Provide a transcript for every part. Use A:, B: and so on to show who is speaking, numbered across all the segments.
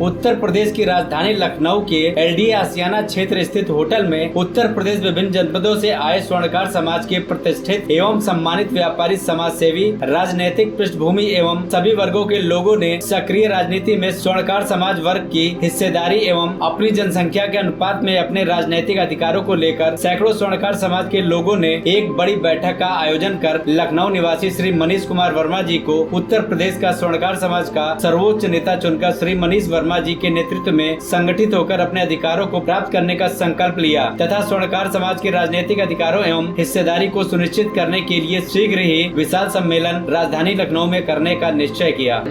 A: उत्तर प्रदेश की राजधानी लखनऊ के एलडीए आसियाना क्षेत्र स्थित होटल में उत्तर प्रदेश विभिन्न जनपदों से आए स्वर्णकार समाज के प्रतिष्ठित एवं सम्मानित व्यापारी, समाज सेवी, राजनीतिक पृष्ठभूमि एवं सभी वर्गों के लोगों ने सक्रिय राजनीति में स्वर्णकार समाज वर्ग की हिस्सेदारी एवं अपनी जनसंख्या के अनुपात में अपने राजनीतिक अधिकारों को लेकर सैकड़ों स्वर्णकार समाज के लोगों ने एक बड़ी बैठक का आयोजन कर लखनऊ निवासी श्री मनीष कुमार वर्मा जी को उत्तर प्रदेश का स्वर्णकार समाज का सर्वोच्च नेता चुनकर श्री मनीष वर्मा जी के नेतृत्व में संगठित होकर अपने अधिकारों को प्राप्त करने का संकल्प लिया तथा स्वर्णकार समाज के राजनीतिक अधिकारों एवं हिस्सेदारी को सुनिश्चित करने के लिए शीघ्र ही विशाल सम्मेलन राजधानी लखनऊ में करने का निश्चय किया।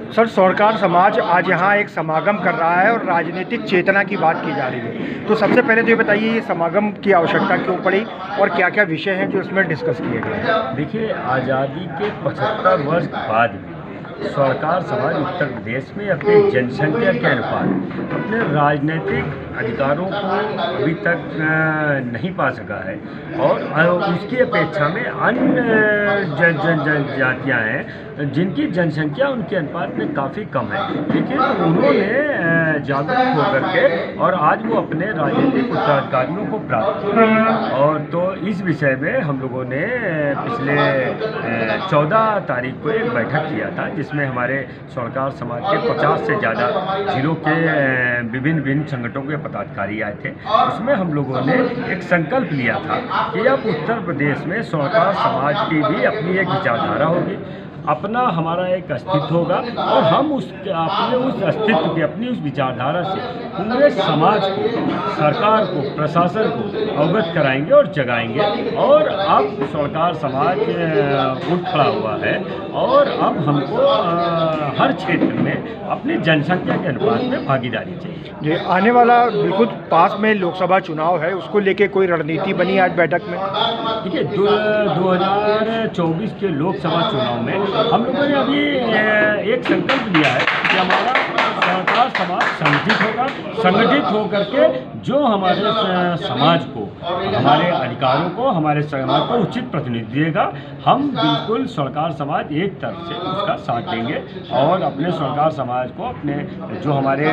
B: सर, स्वर्णकार समाज आज यहाँ एक समागम कर रहा है और राजनीतिक चेतना की बात की जा रही है, तो सबसे पहले तो ये बताइए ये समागम की आवश्यकता क्यों पड़ी और क्या क्या विषय हैं जो इसमें डिस्कस किए गए हैं।
C: देखिए, आज़ादी के 75 वर्ष बाद भी स्वर्णकार समाज उत्तर प्रदेश में अपनी जनसंख्या के अनुसार अपने राजनीतिक अधिकारों को अभी तक नहीं पा सका है और उसकी अपेक्षा में अन्य जनजातियाँ हैं जिनकी जनसंख्या उनके अनुपात में काफ़ी कम है, लेकिन उन्होंने जागरूक होकर के और आज वो अपने राजनीतिक उत्तराधिकारियों को प्राप्त किया। और तो इस विषय में हम लोगों ने पिछले 14 तारीख को एक बैठक किया था जिसमें हमारे स्वर्णकार समाज के 50 से ज़्यादा जिलों के विभिन्न संगठनों के पदाधिकारी आए थे। उसमें हम लोगों ने एक संकल्प लिया था कि अब उत्तर प्रदेश में स्वर्णकार समाज की भी अपनी एक विचारधारा होगी, अपना हमारा एक अस्तित्व होगा और हम अपने उस अस्तित्व के अपनी उस विचारधारा से पूरे समाज को, सरकार को, प्रशासन को अवगत कराएंगे और जगाएंगे। और अब स्वर्णकार समाज उठ खड़ा हुआ है और अब हमको हर क्षेत्र में अपनी जनसंख्या के अनुपात में भागीदारी चाहिए।
B: ये आने वाला बिल्कुल पास में लोकसभा चुनाव है, उसको लेके कोई रणनीति बनी आज बैठक में?
C: देखिए, 2024 के लोकसभा चुनाव में हम लोगों ने अभी एक संकल्प लिया है कि हमारा स्वर्णकार समाज संगठित होकर के जो हमारे समाज को, हमारे अधिकारों को, हमारे समाज को उचित प्रतिनिधि देगा, हम बिल्कुल स्वर्णकार समाज एक तरफ से उसका साथ देंगे और अपने स्वर्णकार समाज को, अपने जो हमारे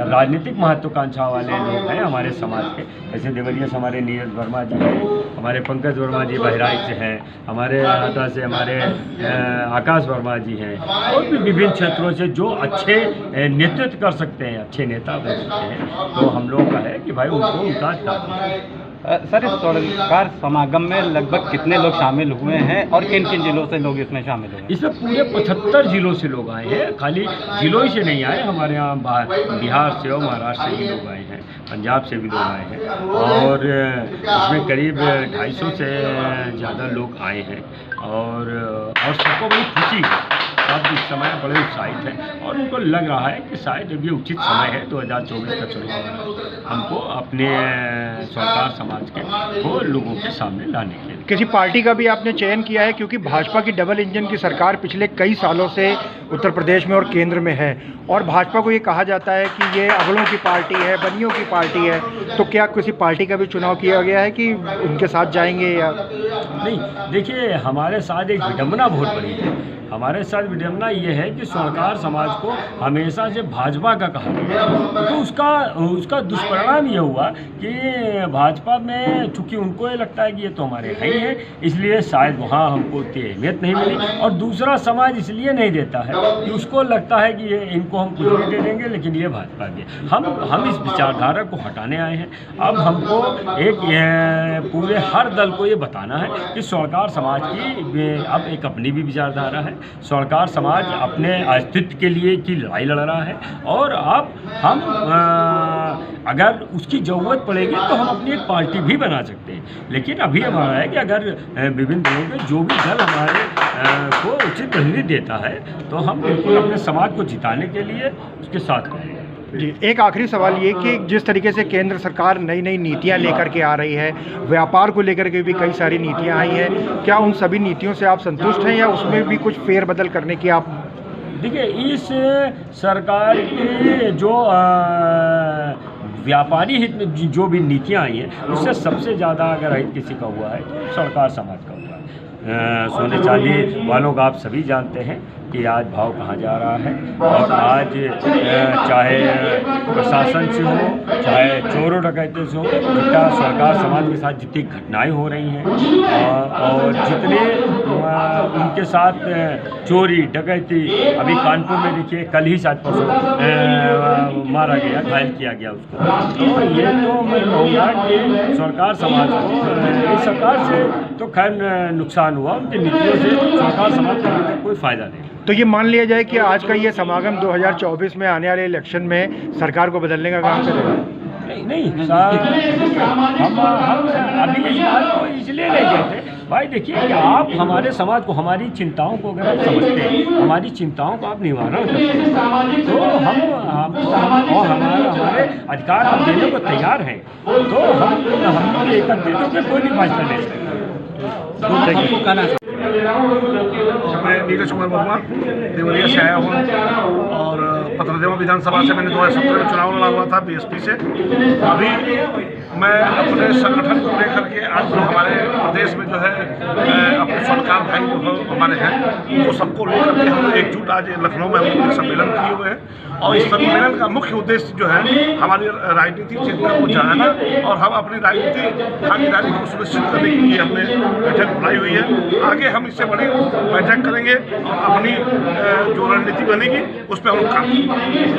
C: राजनीतिक महत्वाकांक्षा वाले लोग हैं हमारे समाज के, जैसे देवरिया से हमारे नीरज वर्मा जी हैं, हमारे पंकज वर्मा जी बहराइच से हैं, हमारे आटा से हमारे आकाश वर्मा जी हैं और भी विभिन्न क्षेत्रों से जो अच्छे नेतृत्व कर सकते हैं, अच्छे नेता बन सकते हैं, तो हम लोगों का है कि भाई उनको उनका
D: सर, इस स्वर्णकार समागम में लगभग कितने लोग शामिल हुए हैं और किन किन जिलों से लोग इसमें शामिल हुए?
C: इसमें पूरे 75 जिलों से लोग आए हैं, खाली जिलों ही से नहीं आए, हमारे यहाँ बिहार से और महाराष्ट्र से भी लोग आए हैं, पंजाब से भी लोग आए हैं और इसमें करीब 250 से ज़्यादा लोग आए हैं और सबको बड़ी खुशी है। सब इस समय बड़े उत्साहित हैं और उनको लग रहा है कि शायद अब ये उचित समय है 2024 का चुनाव हमको अपने स्वर्णकार समाज के को लोगों के सामने लाने के लिए।
B: किसी पार्टी का भी आपने चयन किया है, क्योंकि भाजपा की डबल इंजन की सरकार पिछले कई सालों से उत्तर प्रदेश में और केंद्र में है और भाजपा को ये कहा जाता है कि ये अगड़ों की पार्टी है, बनियों की पार्टी है, तो क्या किसी पार्टी का भी चुनाव किया गया है कि उनके साथ जाएंगे या
C: नहीं? देखिए, हमारे साथ एक विडम्बना बहुत बड़ी है। हमारे साथ विडम्बना ये है कि स्वर्णकार समाज को हमेशा से भाजपा का कहा गया, तो उसका दुष्परिणाम ये हुआ कि भाजपा में चूँकि उनको ये लगता है कि ये तो हमारे हैं ही हैं, इसलिए शायद वहाँ हमको उतनी अहमियत नहीं मिली और दूसरा समाज इसलिए नहीं देता है कि उसको लगता है कि ये इनको हम कुछ नहीं दे देंगे लेकिन ये भाजपा के। हम इस विचारधारा को हटाने आए हैं। अब हमको पूरे हर दल को ये बताना है कि स्वर्णकार समाज की अब एक अपनी भी विचारधारा है, स्वर्णकार समाज अपने अस्तित्व के लिए की लड़ाई लड़ रहा है और अब हम अगर उसकी ज़रूरत पड़ेगी तो हम अपनी एक पार्टी भी बना सकते हैं। लेकिन अभी हमारा है कि अगर विभिन्न दलों में जो भी दल हमारे को उचित प्रतिनिधि देता है तो हम बिल्कुल अपने समाज को जिताने के लिए उसके साथ रहेंगे।
B: जी, एक आखिरी सवाल ये कि जिस तरीके से केंद्र सरकार नई नई नीतियां लेकर के आ रही है, व्यापार को लेकर के भी कई सारी नीतियां आई हैं, क्या उन सभी नीतियों से आप संतुष्ट हैं या उसमें भी कुछ फेरबदल करने की आप?
C: देखिए, इस सरकार की जो व्यापारी हित में जो भी नीतियाँ आई हैं उससे सबसे ज़्यादा अगर हित किसी का हुआ है तो स्वर्णकार समाज का हुआ है। सोने चांदी वालों का आप सभी जानते हैं कि आज भाव कहाँ जा रहा है। और आज चाहे प्रशासन से हो, चाहे चोरों डकैतों से हो, जितना सरकार समाज के साथ जितनी घटनाएं हो रही हैं और जितने उनके साथ चोरी डकैती, अभी कानपुर में देखिए कल ही शायद परसों मारा गया, घायल किया गया उसको। तो ये तो मैं कहूँगा कि सरकार समाज को, इस सरकार से तो खैर नुकसान हुआ, उनकी नीतियों से सरकार समाज को कोई फ़ायदा नहीं।
B: तो ये मान लिया जाए कि आज का ये समागम 2024 में आने वाले इलेक्शन में सरकार को बदलने का काम करेगा?
C: नहीं सर, हम अभी इस बात को इसलिए नहीं कहते भाई। देखिए कि आप हमारे समाज को, हमारी चिंताओं को अगर आप समझते हैं, हमारी चिंताओं को आप निवारण करते हैं, तो हम और हमारे अधिकार हम देने को तैयार हैं। तो हम एक देते कि कोई भी फैसला ले सकते हैं।
E: मैं नीरज कुमार वर्मा देवरिया से आया हूँ और पत्रदेवा विधानसभा से मैंने 2017 में चुनाव लड़ा हुआ था बीएसपी से। अभी मैं अपने संगठन को लेकर के आज जो हमारे प्रदेश में जो है अपने स्वर्णकार भाई जो हमारे हैं उनको सबको लेकर के हम एकजुट आज लखनऊ में हम एक सम्मेलन किए हुए हैं। और इस सम्मेलन का मुख्य उद्देश्य जो है हमारी राजनीतिक चेतना को जगाना और हम अपनी राजनीतिक भागीदारी को सुनिश्चित करने के लिए हमने बैठक बुलाई हुई है। आगे हम इससे बड़ी बैठक करेंगे और अपनी जो रणनीति बनेगी उस पर हम काम करेंगे।